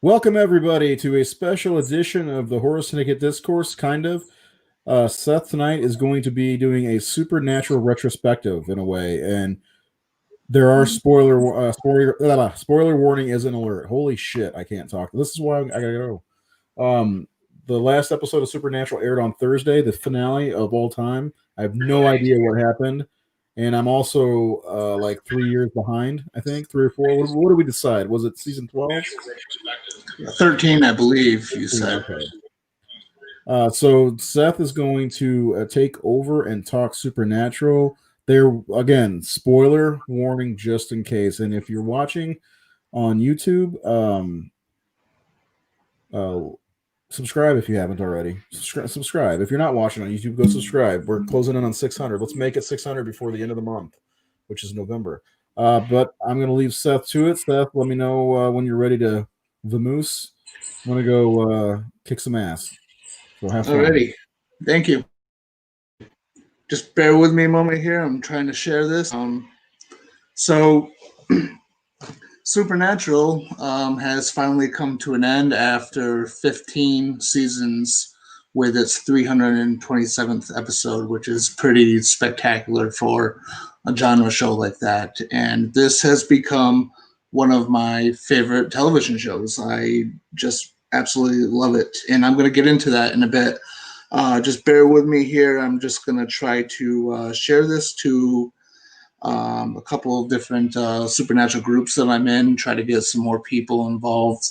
Welcome, everybody, to a special edition of the Horror Syndicate Discourse, kind of. Seth tonight is going to be doing a supernatural retrospective in a way, and there are spoiler warning is an alert. Holy shit, I can't talk. This is why I gotta go. The last episode of Supernatural aired on Thursday, the finale of all time. I have no idea what happened, and I'm also like 3 years behind. I think 3 or 4. What did we decide? Was it season 12? 13, I believe you said. Okay. So Seth is going to take over and talk Supernatural. There again, spoiler warning just in case. And if you're watching on YouTube, subscribe if you haven't already. Subscribe. If you're not watching on YouTube, go subscribe. We're closing in on 600. Let's make it 600 before the end of the month, which is November. But I'm going to leave Seth to it. Seth, let me know when you're ready to vamoose. I'm going to go kick some ass. So have fun. Alrighty. Thank you. Just bear with me a moment here. I'm trying to share this. So Supernatural has finally come to an end after 15 seasons with its 327th episode, which is pretty spectacular for a genre show like that. And this has become one of my favorite television shows. I just absolutely love it. And I'm going to get into that in a bit. Just bear with me here. I'm just going to try to share this to a couple of different supernatural groups that I'm in, try to get some more people involved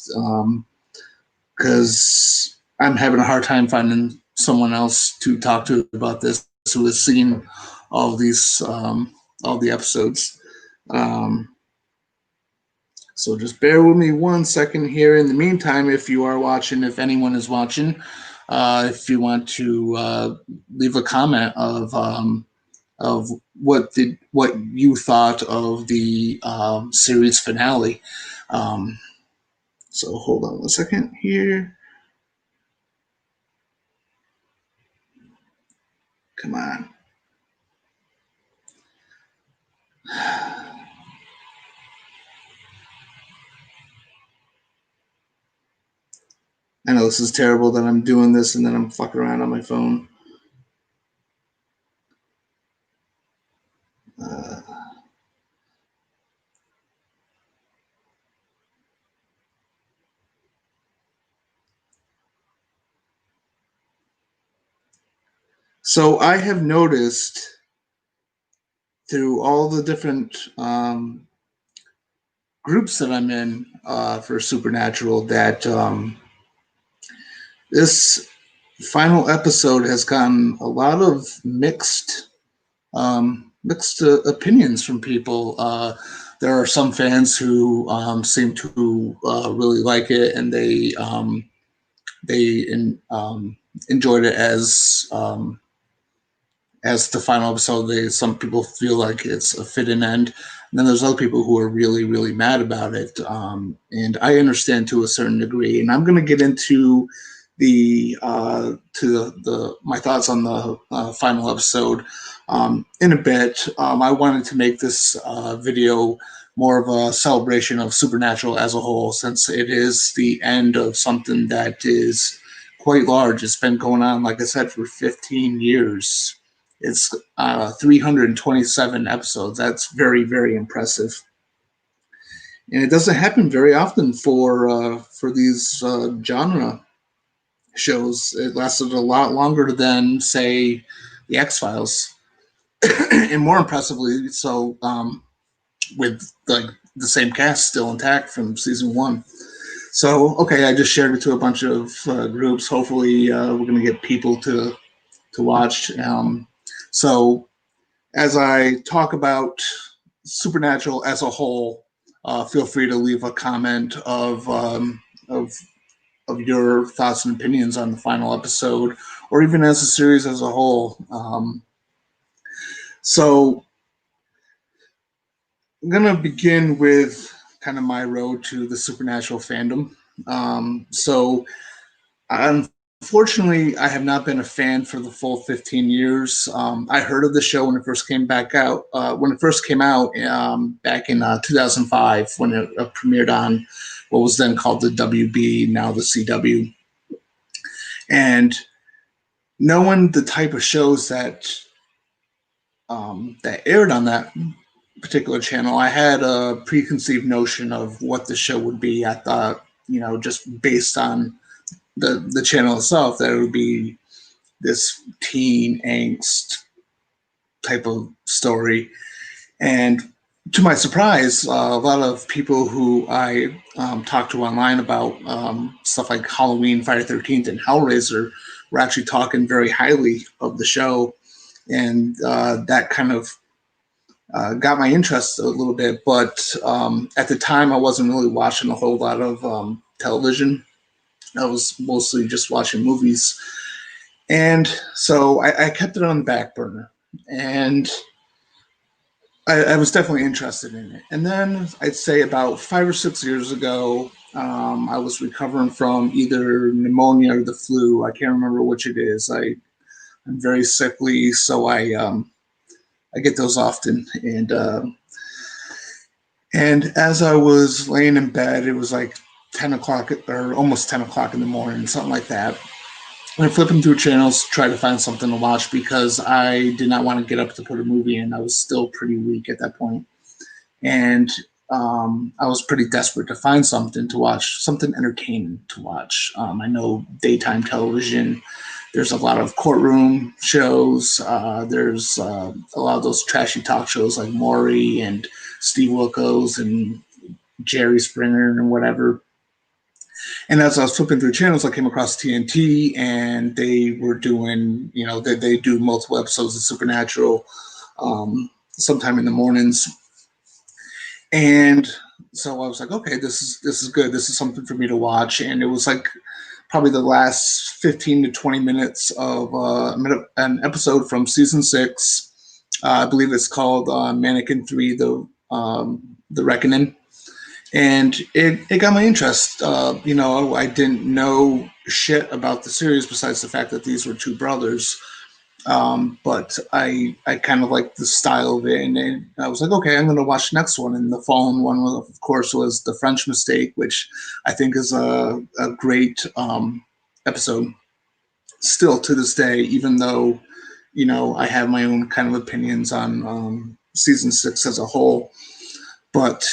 because I'm having a hard time finding someone else to talk to about this who has seen all these all the episodes. So just bear with me 1 second here. In the meantime, if you are watching, if anyone is watching, if you want to leave a comment of what you thought of the series finale. So hold on 1 second here. Come on. I know this is terrible that I'm doing this and then I'm fucking around on my phone. So I have noticed through all the different groups that I'm in for Supernatural that this final episode has gotten a lot of mixed opinions from people. There are some fans who seem to really like it, and they enjoyed it as the final episode. Some people feel like it's a fit-in end, and then there's other people who are really, really mad about it. And I understand to a certain degree. And I'm going to get into my thoughts on the final episode in a bit. I wanted to make this video more of a celebration of Supernatural as a whole, since it is the end of something that is quite large. It's been going on, like I said, for 15 years. It's 327 episodes. That's very, very impressive. And it doesn't happen very often for these genre shows. It lasted a lot longer than, say, the X-Files. And more impressively, so with the same cast still intact from season 1. So, okay, I just shared it to a bunch of groups. Hopefully, we're going to get people to watch. So, as I talk about Supernatural as a whole, feel free to leave a comment of your thoughts and opinions on the final episode, or even as a series as a whole. So, I'm gonna begin with kind of my road to the Supernatural fandom. So, Fortunately, I have not been a fan for the full 15 years. I heard of the show when it first came back out. When it first came out back in 2005, when it premiered on what was then called the WB, now the CW, and knowing the type of shows that aired on that particular channel, I had a preconceived notion of what the show would be. I thought, just based on the channel itself, that it would be this teen angst type of story. And to my surprise, a lot of people who I talked to online about stuff like Halloween, Friday 13th, and Hellraiser were actually talking very highly of the show. And that kind of got my interest a little bit. But at the time, I wasn't really watching a whole lot of television. I was mostly just watching movies. And so I kept it on the back burner. And I was definitely interested in it. And then I'd say about 5 or 6 years ago, I was recovering from either pneumonia or the flu. I can't remember which it is. I'm very sickly, so I get those often. And as I was laying in bed, it was like 10 o'clock or almost 10 o'clock in the morning, something like that. I'm flipping through channels to try to find something to watch because I did not want to get up to put a movie in. I was still pretty weak at that point. And I was pretty desperate to find something to watch, something entertaining to watch. I know daytime television, there's a lot of courtroom shows. There's a lot of those trashy talk shows like Maury and Steve Wilkos and Jerry Springer and whatever. And as I was flipping through channels, I came across TNT, and they were doing, they do multiple episodes of Supernatural sometime in the mornings. And so I was like, okay, this is good. This is something for me to watch. And it was like probably the last 15 to 20 minutes of an episode from season 6. I believe it's called Mannequin 3, the Reckoning. And it got my interest. I didn't know shit about the series besides the fact that these were two brothers. But I kind of liked the style of it, and I was like, okay, I'm going to watch the next one. And the following one, of course, was The French Mistake, which I think is a great episode still to this day, even though, I have my own kind of opinions on season 6 as a whole. But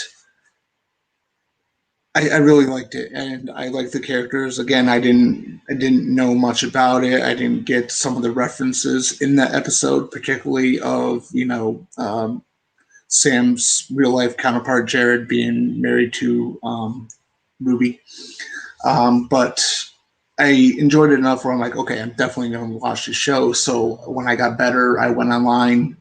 I really liked it, and I liked the characters. Again, I didn't know much about it. I didn't get some of the references in that episode, particularly of Sam's real life counterpart Jared being married to Ruby. But I enjoyed it enough where I'm like, okay, I'm definitely going to watch the show. So when I got better, I went online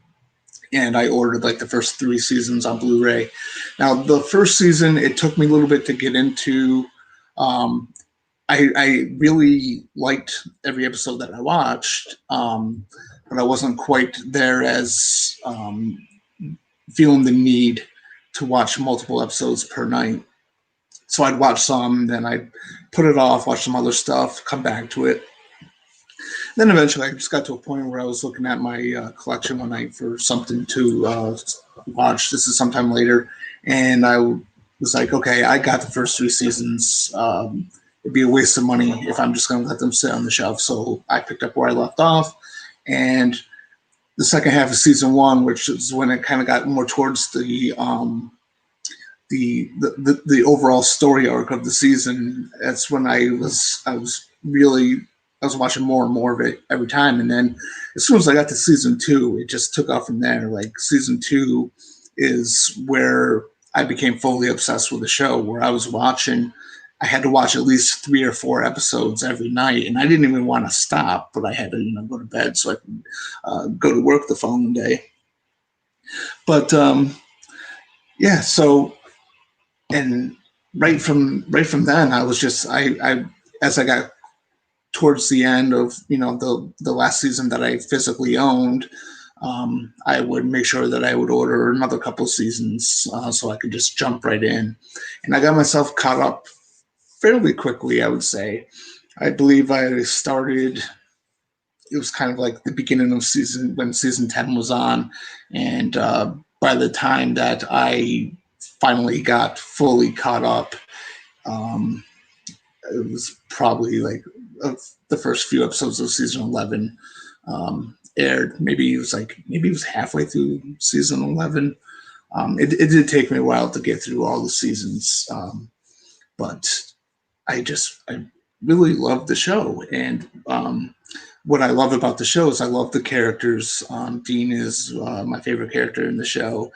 and I ordered like the first 3 seasons on Blu-ray. Now, the first season, it took me a little bit to get into. I really liked every episode that I watched, but I wasn't quite there as feeling the need to watch multiple episodes per night. So I'd watch some, then I'd put it off, watch some other stuff, come back to it. Then eventually I just got to a point where I was looking at my collection one night for something to watch. This is sometime later. And I was like, okay, I got the first 3 seasons. It'd be a waste of money if I'm just going to let them sit on the shelf. So I picked up where I left off. And the second half of season 1, which is when it kind of got more towards the overall story arc of the season, that's when I was watching more and more of it every time. And then as soon as I got to season 2, it just took off from there. Like season 2 is where I became fully obsessed with the show, where I had to watch at least 3 or 4 episodes every night. And I didn't even want to stop, but I had to, go to bed so I could go to work the following day. But yeah, so, and right from then, I was just, as I got towards the end of the last season that I physically owned, I would make sure that I would order another couple of seasons so I could just jump right in. And I got myself caught up fairly quickly, I would say. I believe I started. It was kind of like the beginning of season when season 10 was on, and by the time that I finally got fully caught up, um, it was probably like the first few episodes of season 11 aired. Maybe it was halfway through season 11. It did take me a while to get through all the seasons, but I really love the show. And what I love about the show is I love the characters. Dean is my favorite character in the show.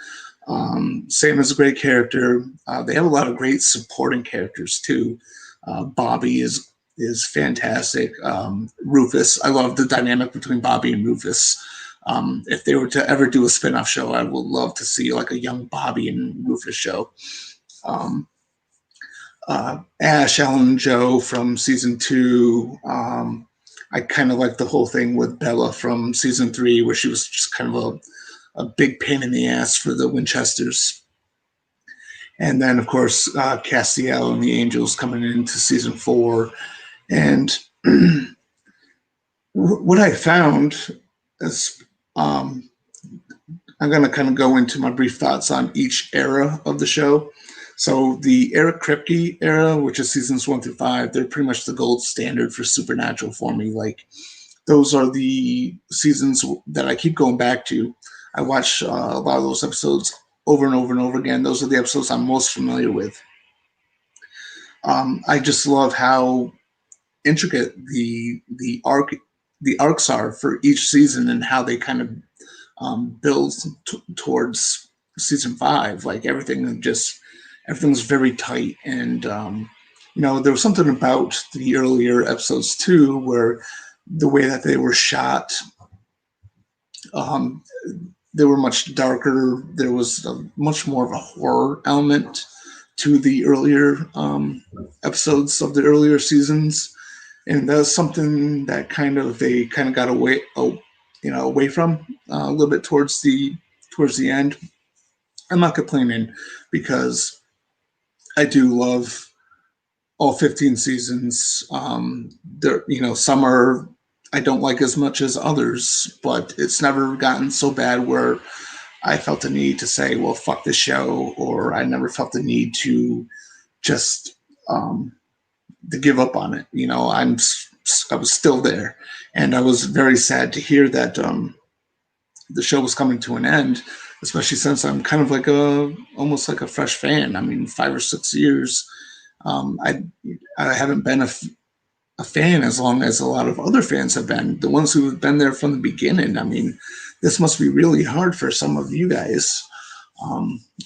Sam is a great character. They have a lot of great supporting characters too. Bobby is fantastic. Rufus, I love the dynamic between Bobby and Rufus. If they were to ever do a spin-off show, I would love to see like a young Bobby and Rufus show. Um, Ash, Ellen, and Joe from season 2. I kind of like the whole thing with Bella from season 3, where she was just kind of a big pain in the ass for the Winchesters. And then, of course, Castiel and the Angels coming into season 4. And what I found is I'm going to kind of go into my brief thoughts on each era of the show. So the Eric Kripke era, which is seasons 1 through 5, they're pretty much the gold standard for Supernatural for me. Like, those are the seasons that I keep going back to. I watch a lot of those episodes over and over and over again. Those are the episodes I'm most familiar with. I just love how intricate the arcs are for each season, and how they kind of builds towards season 5. Like, everything's very tight. And there was something about the earlier episodes too, where the way that they were shot, um, they were much darker. There was much more of a horror element to the earlier episodes of the earlier seasons, and that's something that they kind of got away from a little bit towards the end. I'm not complaining, because I do love all 15 seasons. Some are I don't like as much as others, but it's never gotten so bad where I felt the need to say, "Well, fuck this show," or I never felt the need to just to give up on it. I was still there, and I was very sad to hear that the show was coming to an end, especially since I'm kind of like almost like a fresh fan. I mean, 5 or 6 years. I haven't been a fan as long as a lot of other fans have been. The ones who have been there from the beginning. I mean, this must be really hard for some of you guys,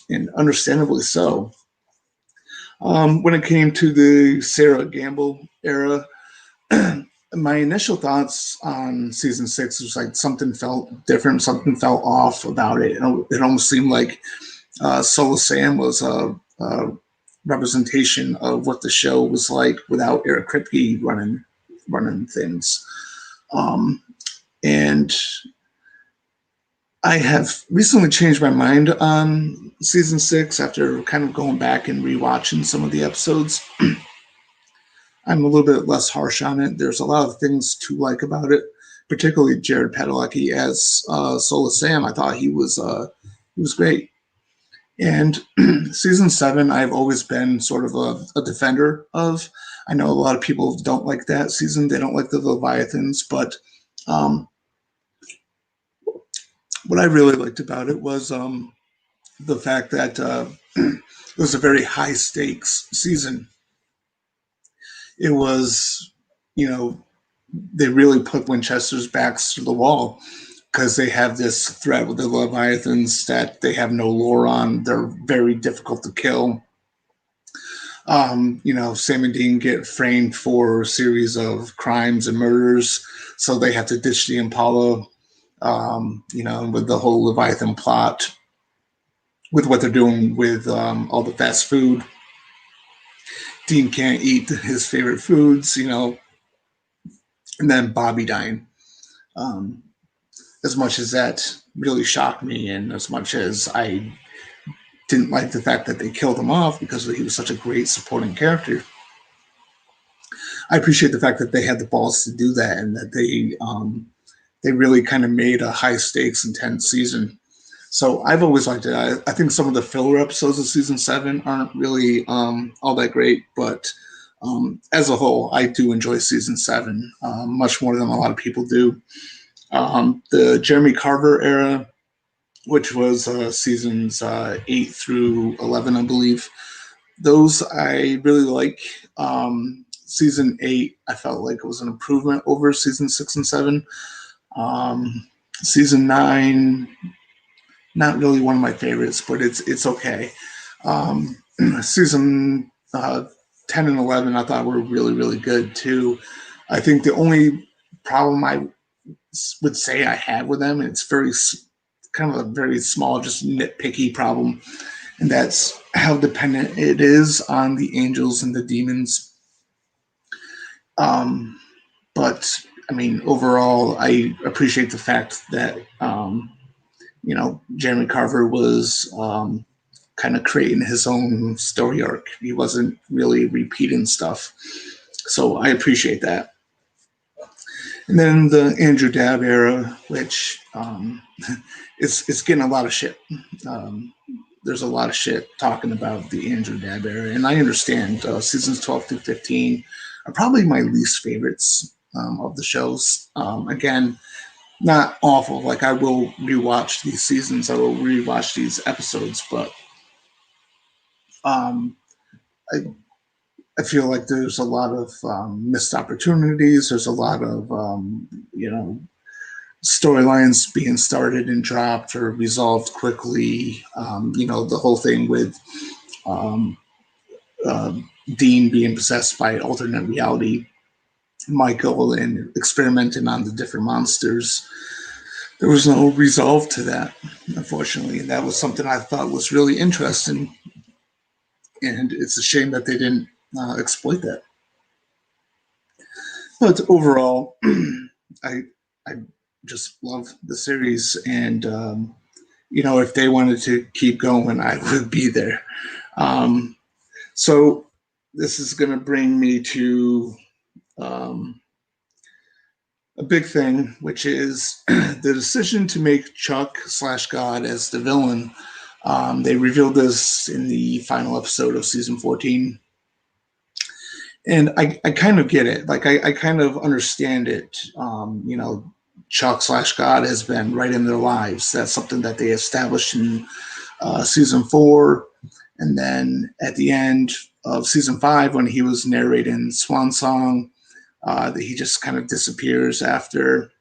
and understandably so. When it came to the Sarah Gamble era, my initial thoughts on season 6 was like something felt different, something felt off about it. It almost seemed like Solo Sam was a representation of what the show was like without Eric Kripke running things. And I have recently changed my mind on season 6 after kind of going back and rewatching some of the episodes. I'm a little bit less harsh on it. There's a lot of things to like about it, particularly Jared Padalecki as Solo Sam. I thought he was great. And season 7, I've always been sort of a defender of. I know a lot of people don't like that season. They don't like the Leviathans, but what I really liked about it was the fact that it was a very high stakes season. It was, they really put Winchester's backs to the wall, because they have this threat with the Leviathans that they have no lore on. They're very difficult to kill. Sam and Dean get framed for a series of crimes and murders, so they have to ditch the Impala, with the whole Leviathan plot, with what they're doing with all the fast food. Dean can't eat his favorite foods, and then Bobby dying. As much as that really shocked me, and as much as I didn't like the fact that they killed him off because he was such a great supporting character, I appreciate the fact that they had the balls to do that, and that they really kind of made a high stakes, intense season. So I've always liked it. I think some of the filler episodes of season 7 aren't really all that great, but as a whole, I do enjoy season 7 much more than a lot of people do. The Jeremy Carver era, which was seasons 8 through 11, I believe, those I really like. Season 8, I felt like it was an improvement over season 6 and 7. Season 9, not really one of my favorites, but it's okay. Season 10 and 11, I thought were really, really good too. I think the only problem I would say I have with them, and it's very kind of a very small, just nitpicky problem, and that's how dependent it is on the angels and the demons. But I mean, overall, I appreciate the fact that Jeremy Carver was kind of creating his own story arc. He wasn't really repeating stuff, so I appreciate that. And then the Andrew Dabb era, which it's getting a lot of shit. There's a lot of shit talking about the Andrew Dabb era, and I understand. Seasons 12 through 15 are probably my least favorites of the shows. Again, not awful. Like, I will rewatch these seasons, I will rewatch these episodes, but I I feel like there's a lot of missed opportunities. There's a lot of storylines being started and dropped or resolved quickly. The whole thing with um, uh, Dean being possessed by alternate reality, Michael, and experimenting on the different monsters. There was no resolve to that, unfortunately. And that was something I thought was really interesting. And it's a shame that they didn't exploit that. But overall, I I just love the series, and if they wanted to keep going, I would be there. Um, so this is going to bring me to um, a big thing, which is the decision to make Chuck/God as the villain. They revealed this in the final episode of season 14. And I kind of get it. Like, I kind of understand it. Chuck/God has been right in their lives. That's something that they established in season 4. And then at the end of season 5, when he was narrating Swan Song, that he just kind of disappears after.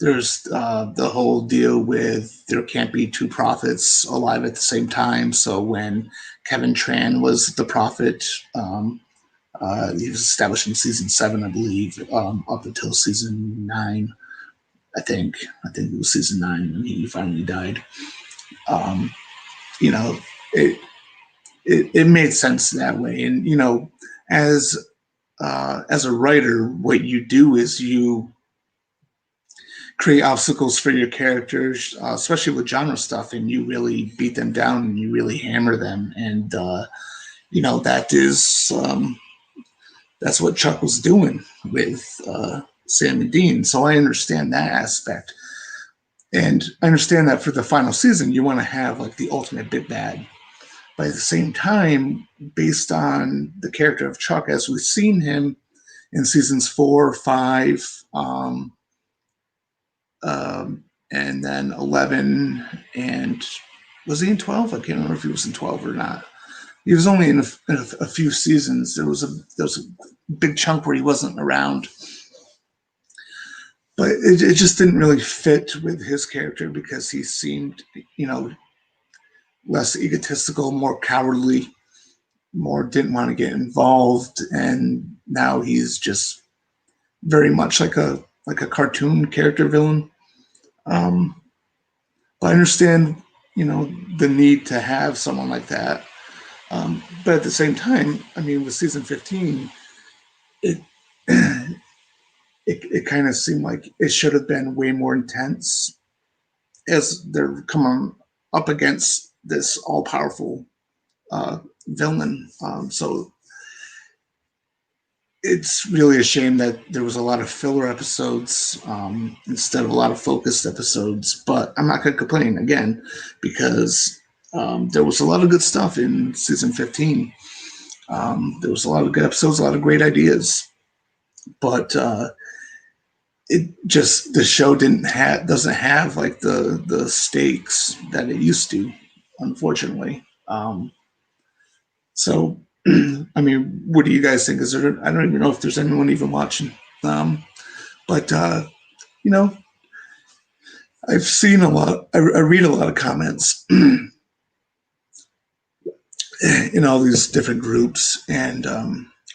There's the whole deal with there can't be two prophets alive at the same time. So when Kevin Tran was the prophet, he was established in season 7, I believe, up until season 9. I think it was season 9 when he finally died. Um, you know, it, it made sense that way. And as as a writer, what you do is you create obstacles for your characters, especially with genre stuff, and you really beat them down and you really hammer them. And that is that's what Chuck was doing with Sam and Dean. So I understand that aspect. And I understand that for the final season, you want to have like the ultimate big bad. But at the same time, based on the character of Chuck as we've seen him in seasons 4, 5, and then 11, and was he in 12? I can't remember if he was in 12 or not. He was only in a few seasons. There was a big chunk where he wasn't around. But it just didn't really fit with his character because he seemed, less egotistical, more cowardly, more didn't want to get involved, and now he's just very much like a cartoon character villain. Um, but I understand, the need to have someone like that. But at the same time, I mean, with season 15, it it kind of seemed like it should have been way more intense as they're coming up against this all powerful villain. So it's really a shame that there was a lot of filler episodes instead of a lot of focused episodes. But I'm not going to complain again because there was a lot of good stuff in season 15. There was a lot of good episodes, a lot of great ideas, but it just the show doesn't have like the stakes that it used to, unfortunately. So, I mean, what do you guys think? Is there? I don't even know if there's anyone even watching. But you know, I've seen a lot. I read a lot of comments in all these different groups, and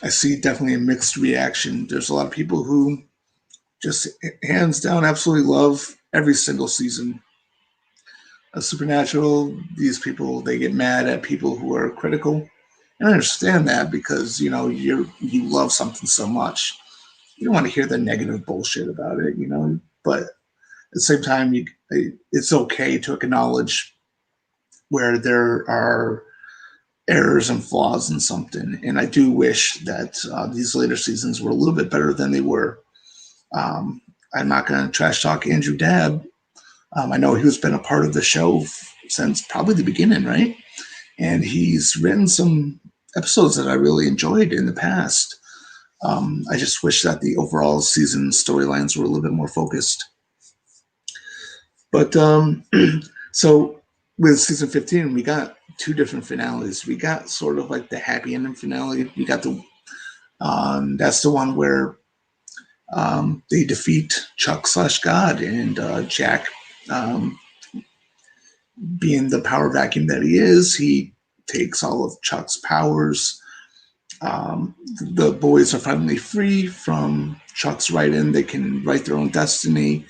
I see definitely a mixed reaction. There's a lot of people who just hands down absolutely love every single season of Supernatural. These people, they get mad at people who are critical. And I understand that because you love something so much, you don't want to hear the negative bullshit about it, But at the same time, it's okay to acknowledge where there are errors and flaws in something. And I do wish that these later seasons were a little bit better than they were. I'm not going to trash talk Andrew Dabb. I know he's been a part of the show since probably the beginning, right? And he's written some episodes that I really enjoyed in the past. I just wish that the overall season storylines were a little bit more focused. But so with season 15, we got two different finales. We got sort of like the happy ending finale. We got that's the one where they defeat Chuck/God, and Jack, being the power vacuum that he is, he takes all of Chuck's powers. The boys are finally free from Chuck's write-in. They can write their own destiny.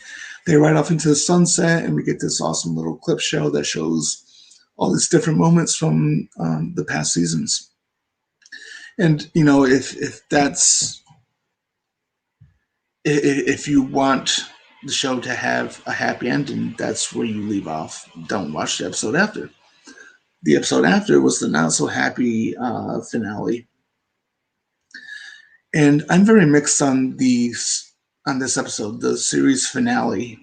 They ride off into the sunset, and we get this awesome little clip show that shows all these different moments from the past seasons. And if you want the show to have a happy ending, that's where you leave off. Don't watch the episode after. The episode after was the not so happy finale. And I'm very mixed on this episode, the series finale,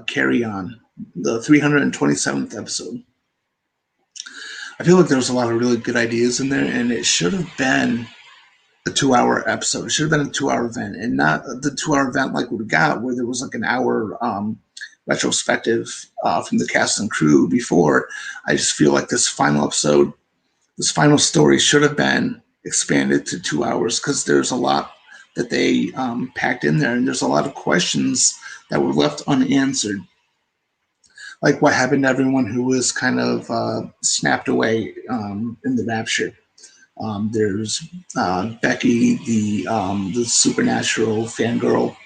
Carry On, the 327th episode. I feel like there was a lot of really good ideas in there, and it should have been a 2-hour episode. It should have been a 2-hour event, and not the 2-hour event like we got, where there was like an hour retrospective from the cast and crew before. I just feel like this final episode, this final story should have been expanded to 2 hours because there's a lot that they packed in there, and there's a lot of questions that were left unanswered. Like what happened to everyone who was kind of snapped away in the rapture. There's Becky, the supernatural fangirl.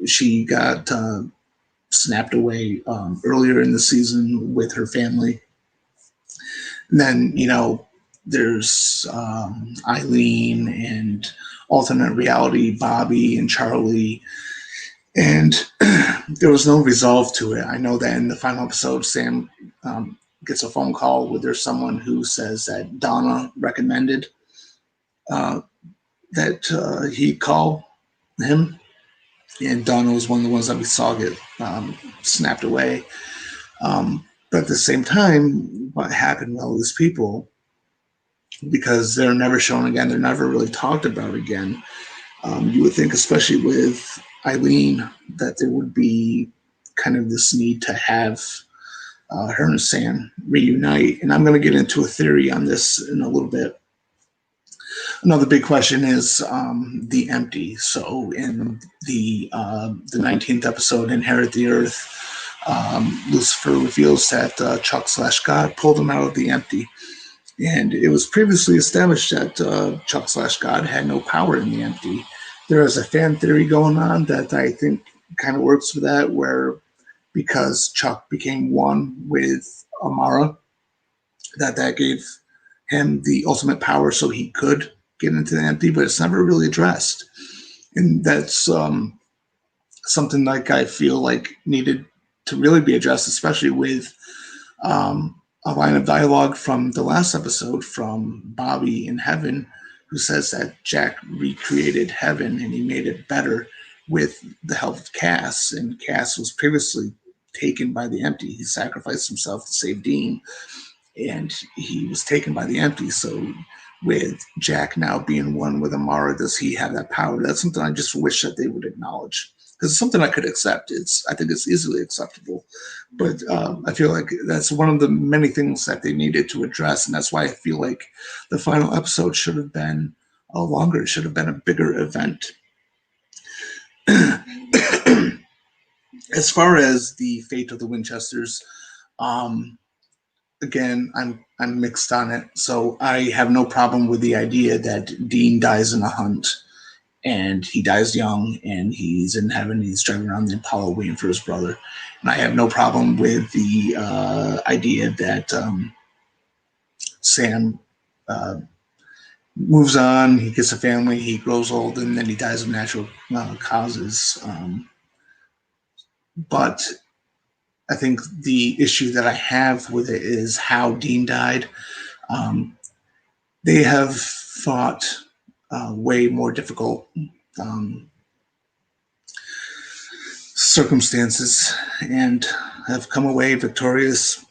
She got snapped away earlier in the season with her family. And then, there's Eileen and alternate reality, Bobby and Charlie. And there was no resolve to it. I know that in the final episode, Sam gets a phone call where there's someone who says that Donna recommended that he call him. And Donna was one of the ones that we saw get snapped away. But at the same time, what happened with all these people, because they're never shown again, they're never really talked about again. You would think, especially with Eileen, that there would be kind of this need to have her and Sam reunite. And I'm going to get into a theory on this in a little bit. Another big question is the empty. So in the 19th episode, Inherit the Earth, Lucifer reveals that Chuck/God pulled him out of the empty. And it was previously established that Chuck/God had no power in the empty. There is a fan theory going on that I think kind of works for that, where because Chuck became one with Amara, that gave him the ultimate power so he could get into the empty, but it's never really addressed. And that's something like I feel like needed to really be addressed, especially with a line of dialogue from the last episode from Bobby in heaven, who says that Jack recreated heaven and he made it better with the help of Cass. And Cass was previously taken by the empty. He sacrificed himself to save Dean, and he was taken by the empty. So with Jack now being one with Amara, does he have that power? That's something I just wish that they would acknowledge, because it's something I could accept. I think it's easily acceptable, but I feel like that's one of the many things that they needed to address, and that's why I feel like the final episode should have been longer. It should have been a bigger event. As far as the fate of the Winchesters, again, I'm mixed on it. So I have no problem with the idea that Dean dies in a hunt, and he dies young, and he's in heaven. He's driving around the Apollo waiting for his brother. And I have no problem with the idea that Sam moves on, he gets a family, he grows old, and then he dies of natural causes. But I think the issue that I have with it is how Dean died. They have fought way more difficult circumstances and have come away victorious.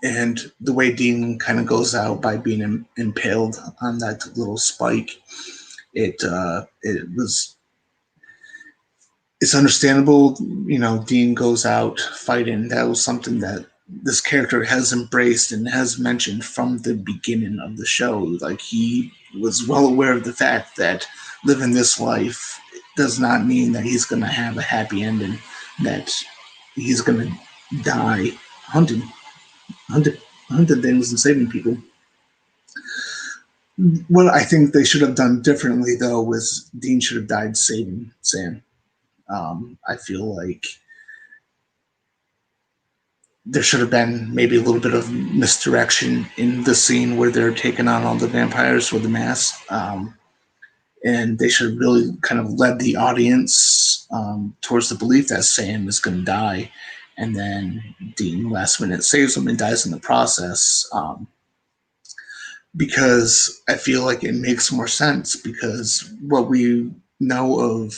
And the way Dean kind of goes out by being impaled on that little spike, it's understandable. You know, Dean goes out fighting. That was something that this character has embraced and has mentioned from the beginning of the show. Like, he was well aware of the fact that living this life does not mean that he's going to have a happy ending, that he's going to die hunting things and saving people. What I think they should have done differently, though, was Dean should have died saving Sam. I feel like there should have been maybe a little bit of misdirection in the scene where they're taking on all the vampires with the mask. And they should have really kind of led the audience towards the belief that Sam is going to die. And then Dean last minute saves him and dies in the process. Because I feel like it makes more sense, because what we know of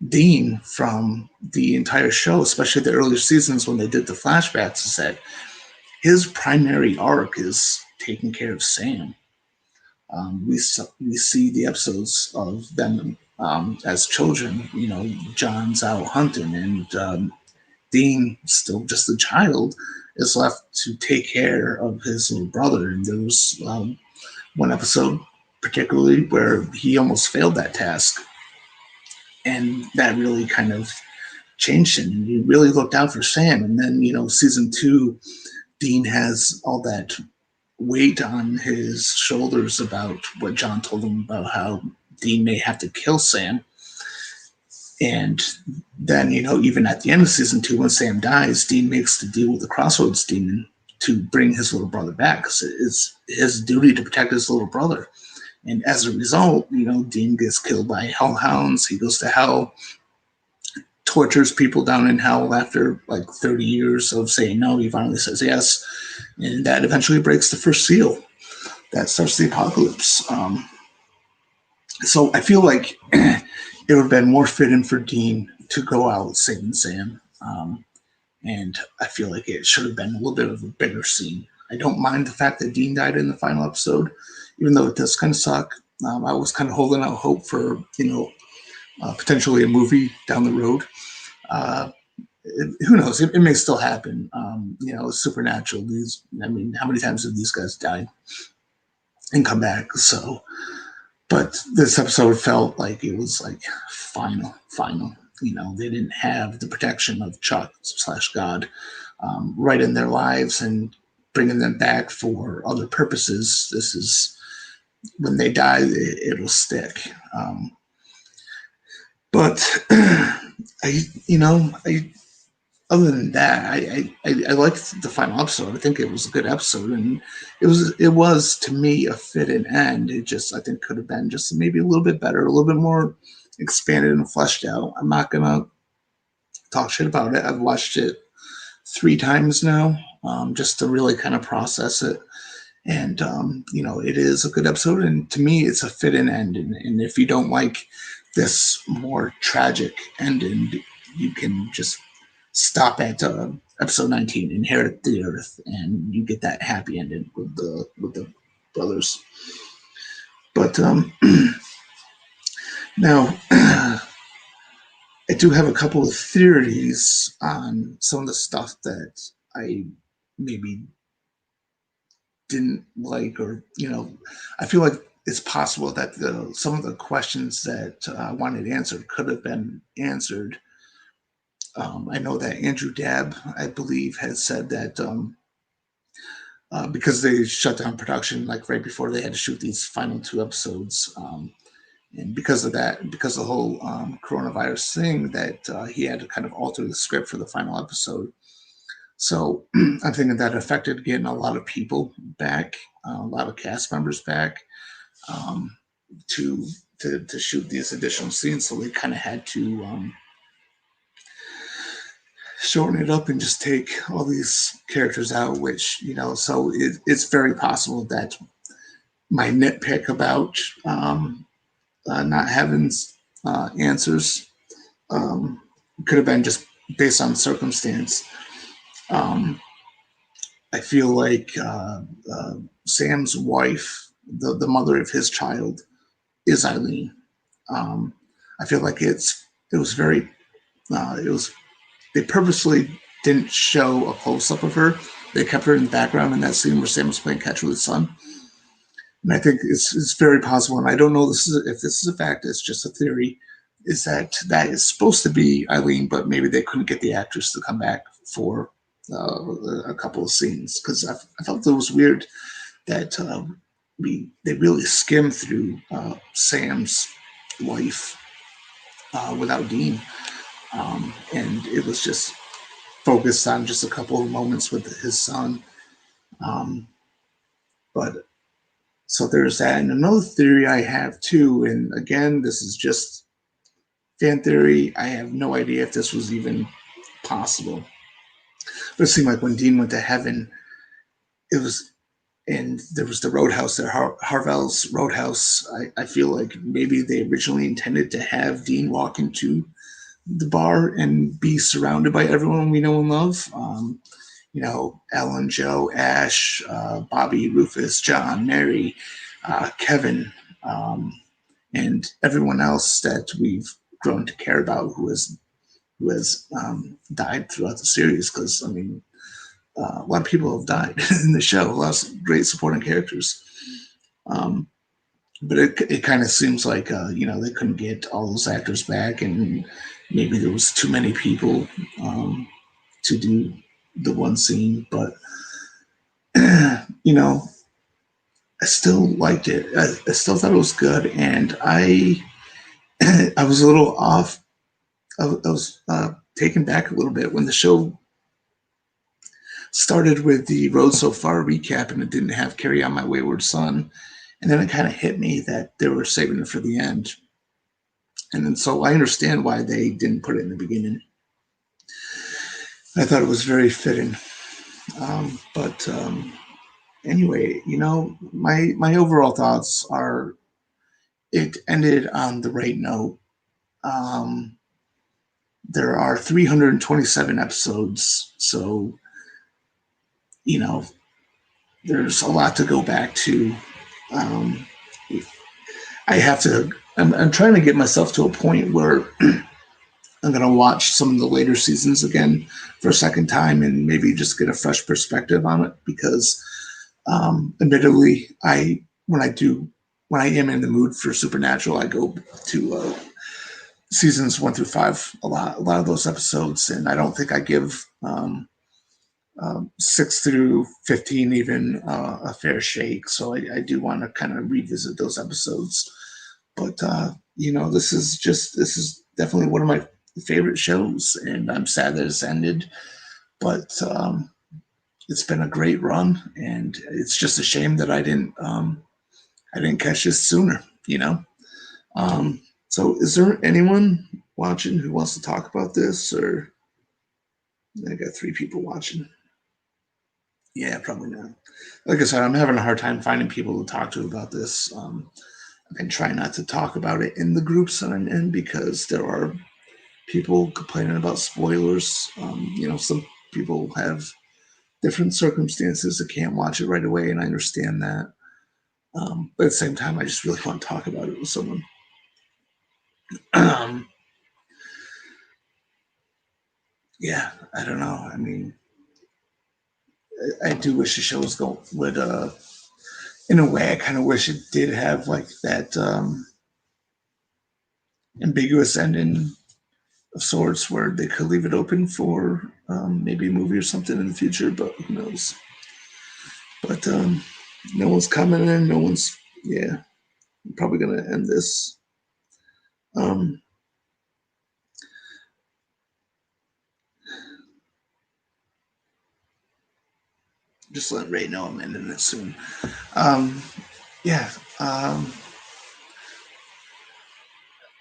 Dean from the entire show, especially the earlier seasons when they did the flashbacks, is that his primary arc is taking care of Sam. We see the episodes of them as children. You know, John's out hunting, and Dean, still just a child, is left to take care of his little brother. And there was one episode particularly where he almost failed that task. And that really kind of changed him. He really looked out for Sam. And then, you know, season 2, Dean has all that weight on his shoulders about what John told him about how Dean may have to kill Sam. And then, you know, even at the end of season 2, when Sam dies, Dean makes the deal with the Crossroads Demon to bring his little brother back, because it's his duty to protect his little brother. And as a result, you know, Dean gets killed by hellhounds. He goes to hell, tortures people down in hell after like 30 years of saying no. He finally says yes. And that eventually breaks the first seal. That starts the apocalypse. So I feel like it would have been more fitting for Dean to go out saving Sam. And I feel like it should have been a little bit of a bigger scene. I don't mind the fact that Dean died in the final episode, even though it does kind of suck. I was kind of holding out hope for, you know, potentially a movie down the road. Who knows? It may still happen. You know, it's supernatural. I mean, how many times have these guys died and come back? So, but this episode felt like it was like final. You know, they didn't have the protection of Chuck / God right in their lives and bringing them back for other purposes. This is when they die, it'll stick. But other than that, I liked the final episode. I think it was a good episode, and it was to me a fitting end. It just, I think, could have been just maybe a little bit better, a little bit more expanded and fleshed out. I'm not gonna talk shit about it. I've watched it 3 times now, just to really kind of process it. And it is a good episode, and to me, it's a fit-in ending. And if you don't like this more tragic ending, you can just stop at episode 19, Inherit the Earth, and you get that happy ending with the brothers. But now, I do have a couple of theories on some of the stuff that I maybe didn't like, or I feel like it's possible that some of the questions that I wanted answered could have been answered. I know that Andrew Dabb, I believe, has said that because they shut down production like right before they had to shoot these final 2 episodes, and because of that, because of the whole coronavirus thing, that he had to kind of alter the script for the final episode. So I'm thinking that affected getting a lot of people back, a lot of cast members back, um, to shoot these additional scenes. So they kind of had to shorten it up and just take all these characters out. Which so it's very possible that my nitpick about not having answers could have been just based on circumstance. Um, I feel like Sam's wife, the mother of his child, is Eileen. Um, I feel like it was very it was they purposely didn't show a close up of her. They kept her in the background in that scene where Sam was playing catch with his son. And I think it's very possible, and I don't know if this is a fact. It's just a theory. Is that is supposed to be Eileen, but maybe they couldn't get the actress to come back for a couple of scenes, because I felt it was weird that they really skimmed through Sam's wife without Dean, and it was just focused on just a couple of moments with his son. But so there's that, and another theory I have too, and again, this is just fan theory. I have no idea if this was even possible. But it seemed like when Dean went to heaven, it was, and there was the Roadhouse there, Harvell's Roadhouse. I feel like maybe they originally intended to have Dean walk into the bar and be surrounded by everyone we know and love. Ellen, Joe, Ash, Bobby, Rufus, John, Mary, Kevin, and everyone else that we've grown to care about who has died throughout the series. Because a lot of people have died in the show. A lot of great supporting characters. But it kind of seems like they couldn't get all those actors back, and maybe there was too many people to do the one scene. But I still liked it. I still thought it was good, and I I was a little off. I was taken back a little bit when the show started with the Road So Far recap, and it didn't have Carry On My Wayward Son. And then it kind of hit me that they were saving it for the end. And then so I understand why they didn't put it in the beginning. I thought it was very fitting. But anyway, my overall thoughts are it ended on the right note. There are 327 episodes, so there's a lot to go back to. I have to. I'm trying to get myself to a point where I'm going to watch some of the later seasons again for a second time and maybe just get a fresh perspective on it. Because, admittedly, when I am in the mood for Supernatural, I go to seasons 1 through 5 a lot of those episodes, and I don't think I give 6 through 15 even a fair shake. So I do want to kind of revisit those episodes. But this is definitely one of my favorite shows, and I'm sad that it's ended. But it's been a great run, and it's just a shame that I didn't catch this sooner. So is there anyone watching who wants to talk about this, or? I got 3 people watching. Yeah, probably not. Like I said, I'm having a hard time finding people to talk to about this. I've been trying not to talk about it in the groups that I'm in because there are people complaining about spoilers. Some people have different circumstances that can't watch it right away, and I understand that. But at the same time, I just really want to talk about it with someone. Yeah, I don't know. I mean, I do wish the show would. In a way, I kind of wish it did have like that ambiguous ending of sorts where they could leave it open for maybe a movie or something in the future. But who knows? But no one's coming in. No one's. Yeah, I'm probably gonna end this. Um, just let Ray know I'm ending it soon. Yeah.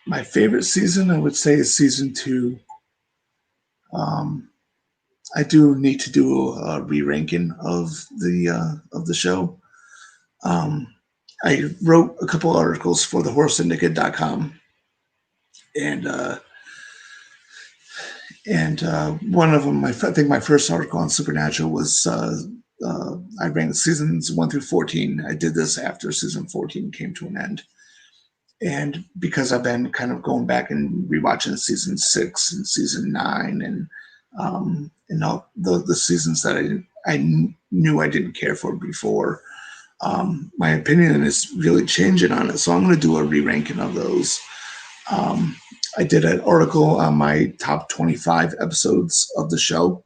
My favorite season, I would say, is season 2. I do need to do a re-ranking of the show. I wrote a couple articles for the horrorsyndicate.com, and one of them, I think my first article on Supernatural was I ranked seasons 1 through 14. I did this after season 14 came to an end. And because I've been kind of going back and rewatching season 6 and season 9 and all the seasons that I knew I didn't care for before, my opinion is really changing on it. So I'm going to do a re-ranking of those. I did an article on my top 25 episodes of the show,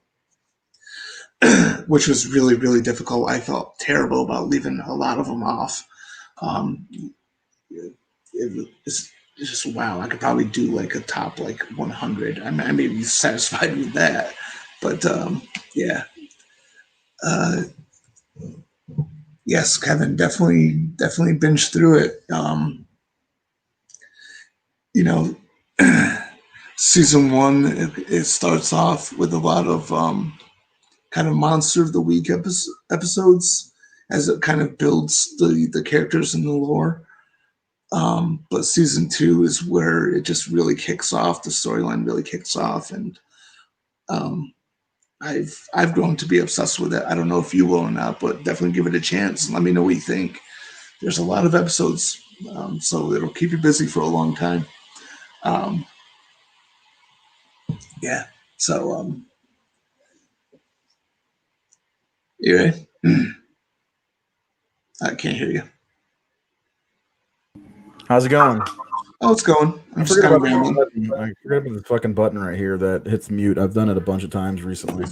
which was really, really difficult. I felt terrible about leaving a lot of them off. It's just wow. I could probably do like a top like 100. I may be satisfied with that, but yeah. Yes, Kevin, definitely binged through it. You know, season 1 it starts off with a lot of kind of monster of the week episodes as it kind of builds the characters and the lore. But season 2 is where it just really kicks off. The storyline really kicks off, and um, I've grown to be obsessed with it. I don't know if you will or not, but definitely give it a chance. Let me know what you think. There's a lot of episodes, so it'll keep you busy for a long time. Yeah. So, you ready? I can't hear you. How's it going? Oh, it's going. I'm I just forgot kind of about rambling. I forgot about the fucking button right here that hits mute. I've done it a bunch of times recently.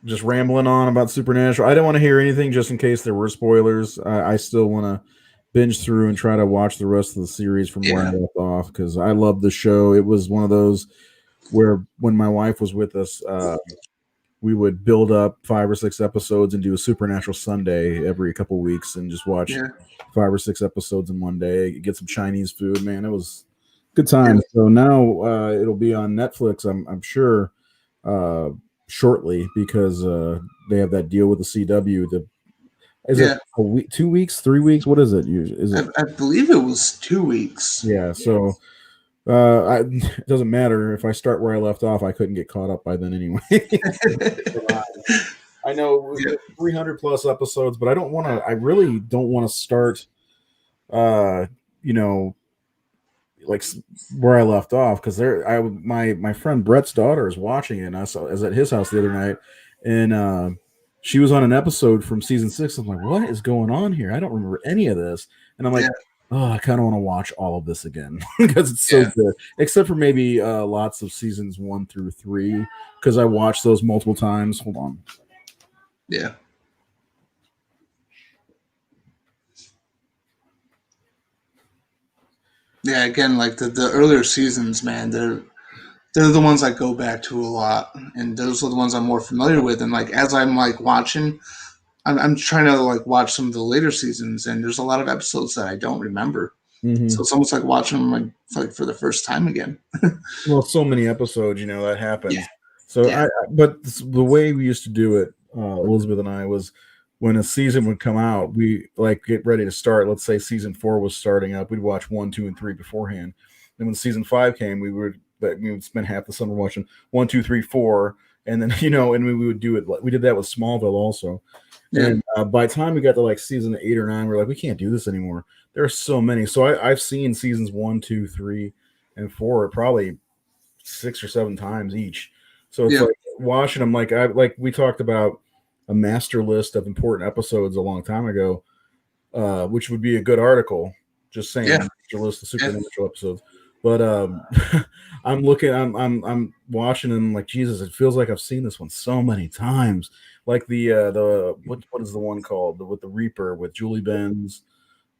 Just rambling on about Supernatural. I don't want to hear anything just in case there were spoilers. I still want to binge through and try to watch the rest of the series from where I left off because I love the show. It was one of those where when my wife was with us, we would build up 5 or 6 episodes and do a Supernatural Sunday every couple weeks and just watch 5 or 6 episodes in one day. Get some Chinese food, man. It was good time. Yeah. So now it'll be on Netflix. I'm sure shortly because they have that deal with the CW. Is it a week, 2 weeks, 3 weeks? What is it usually? Is it? I believe it was 2 weeks. Yeah. So it doesn't matter if I start where I left off. I couldn't get caught up by then anyway. I know 300 plus episodes, but I don't want to. I really don't want to start. Like where I left off because my friend Brett's daughter is watching it. And I was at his house the other night, and she was on an episode from season 6. I'm like, what is going on here? I don't remember any of this, and I'm like, oh, I kind of want to watch all of this again because it's so good. Except for maybe lots of seasons 1 through 3 because I watched those multiple times. Hold on. Yeah. Yeah, again, like the earlier seasons, man, they're the ones I go back to a lot, and those are the ones I'm more familiar with. And like as I'm like watching, I'm trying to like watch some of the later seasons, and there's a lot of episodes that I don't remember. Mm-hmm. So it's almost like watching them like for the first time again. Well, so many episodes, that happens. So Yeah. the way we used to do it, Elizabeth and I, was when a season would come out, we like get ready to start. Let's say season 4 was starting up, we'd watch 1, 2, and 3 beforehand. Then when season 5 came, we would spend half the summer watching 1, 2, 3, 4, and then and we would do it. We did that with Smallville also. Yeah. And by the time we got to like season 8 or 9, we're like, we can't do this anymore. There are so many. So I've seen seasons 1, 2, 3, and 4 probably 6 or 7 times each. So it's Yeah. like watching them. Like we talked about a master list of important episodes a long time ago, which would be a good article. Just saying, a Yeah. master list of Yeah. supernatural episodes. But I'm watching them like Jesus. It feels like I've seen this one so many times. Like what is the one called with the Reaper with Julie Benz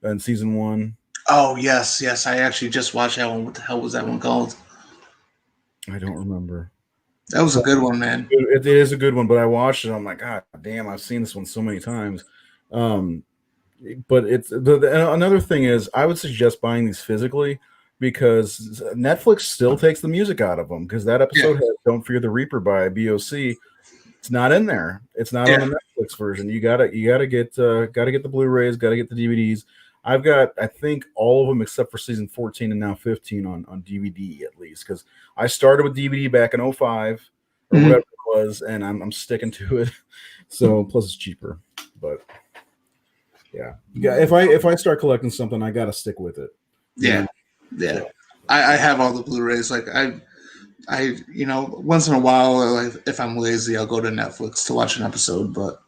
and season 1. Oh yes, yes. I actually just watched that one. What the hell was that one called? I don't remember. That was a good one, man. It is a good one, but I watched it. I'm like, God damn, I've seen this one so many times. Um, but another thing is, I would suggest buying these physically because Netflix still takes the music out of them because that Yeah. episode has "Don't Fear the Reaper" by BOC. It's not in there. It's not on Yeah. the Netflix version. You gotta get the Blu-rays, gotta get the DVDs. I've got, I think, all of them except for season 14 and now 15 on DVD at least because I started with DVD back in 05 or Mhm. whatever it was, and I'm sticking to it. So plus it's cheaper, but yeah, if I start collecting something, I gotta stick with it. You Yeah. know, Yeah. so I have all the Blu-rays. Like once in a while, like if I'm lazy, I'll go to Netflix to watch an episode. But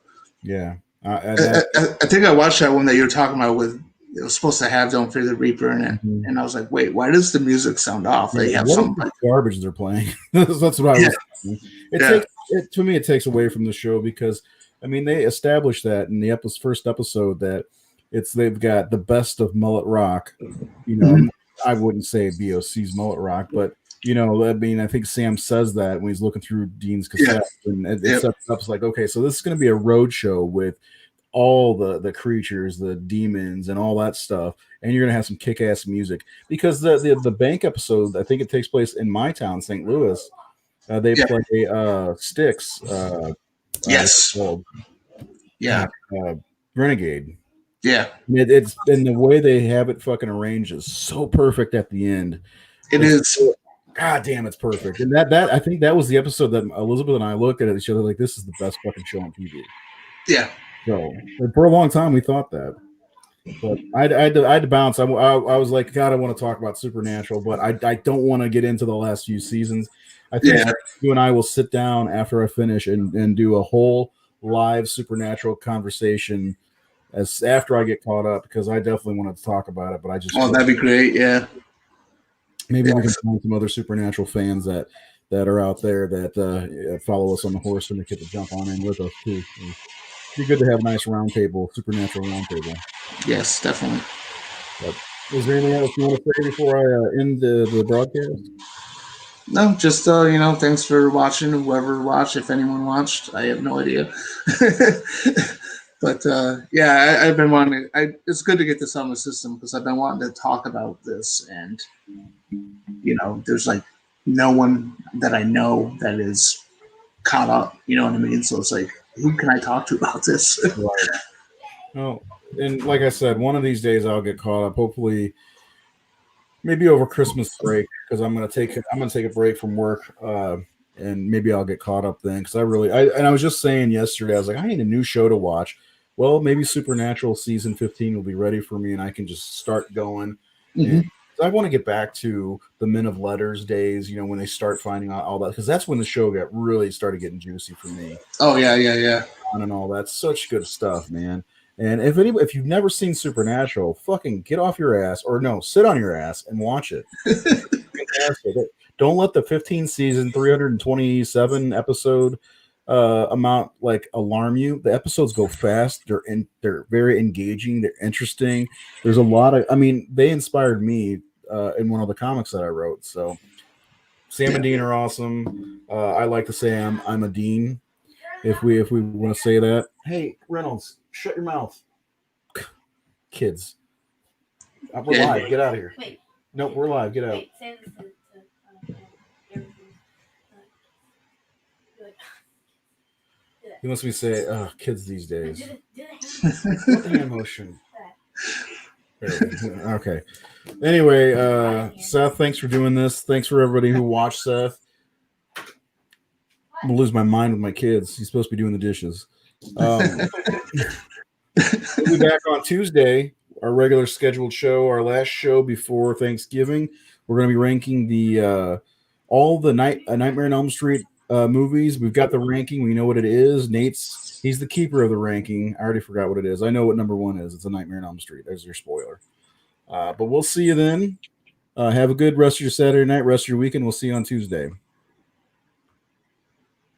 yeah, I, and that. I think I watched that one that you were talking about with it was supposed to have "Don't Fear the Reaper" in it, Mhm. and I was like, wait, why does the music sound off? Yeah, They have what is some the like garbage they're playing? That's what I yeah, was thinking. It yeah, takes it to me. It takes away from the show because I mean they established that in the first episode that they've got the best of mullet rock. You mhm, know, I wouldn't say BOC's mullet rock, but I mean, I think Sam says that when he's looking through Dean's yeah, cassette, and it yeah, sets up like, okay, so this is going to be a road show with all the creatures, the demons, and all that stuff, and you're gonna have some kick-ass music because the bank episode, I think it takes place in my town, St. Louis. They yeah, play Styx. What's it yes, called? yeah, God, Renegade. yeah. It's and the way they have it fucking arranged is so perfect at the end. It It's is. God damn, it's perfect. And that I think that was the episode that Elizabeth and I looked at each other like, this is the best fucking show on TV. Yeah, So for a long time, we thought that. But I had to bounce. I was like, God, I want to talk about Supernatural, but I don't want to get into the last few seasons. I think yeah. you and I will sit down after I finish and do a whole live Supernatural conversation as after I get caught up because I definitely want to talk about it. But I just Oh, feel that'd be great. Yeah, maybe yeah, we can find some other Supernatural fans that are out there that follow us on the horse and they get to jump on in with us too. So be good to have a nice roundtable, Supernatural roundtable. yes, definitely. But is there anything else you want to say before I end the broadcast? No, just thanks for watching. Whoever watched, if anyone watched, I have no idea. But yeah, I've been wanting. It's good to get this on the system because I've been wanting to talk about this, and there's like no one that I know that is caught up. You know what I mean? So it's like, who can I talk to about this? Right. Oh, and like I said, one of these days I'll get caught up. Hopefully, maybe over Christmas break because I'm gonna take a break from work. And maybe I'll get caught up then because I was just saying yesterday I was like I need a new show to watch. Well, maybe Supernatural season 15 will be ready for me and I can just start going. And Hmm. I want to get back to the Men of Letters days, when they start finding out all that because that's when the show got really started getting juicy for me Oh yeah, yeah, yeah, and all that. Such good stuff, man. And if you've never seen Supernatural, fucking get off your ass or no, sit on your ass and watch it. It's fantastic. Don't let the 15 season 327 episode amount like alarm you. The episodes go fast. They're very engaging. They're interesting. There's a lot of. I mean, they inspired me in one of the comics that I wrote. So Sam yeah, and Dean are awesome. I like to say I'm a Dean if we want to say that. Hey, Reynolds, shut your mouth, kids. We're yeah. live. Get out of here. Wait. Nope, we're live. Get out. Wait, say this to everything. He wants me to say, "Oh, kids these days." What hand motion? Okay. Anyway, Seth, thanks for doing this. Thanks for everybody who watched Seth. I'm gonna lose my mind with my kids. He's supposed to be doing the dishes. We'll be back on Tuesday, our regular scheduled show, our last show before Thanksgiving. We're going to be ranking the all the Nightmare on Elm Street movies. We've got the ranking. We know what it is. He's the keeper of the ranking. I already forgot what it is. I know what number 1 is. It's a Nightmare on Elm Street. There's your spoiler. But we'll see you then. Have a good rest of your Saturday night, rest of your weekend. We'll see you on Tuesday.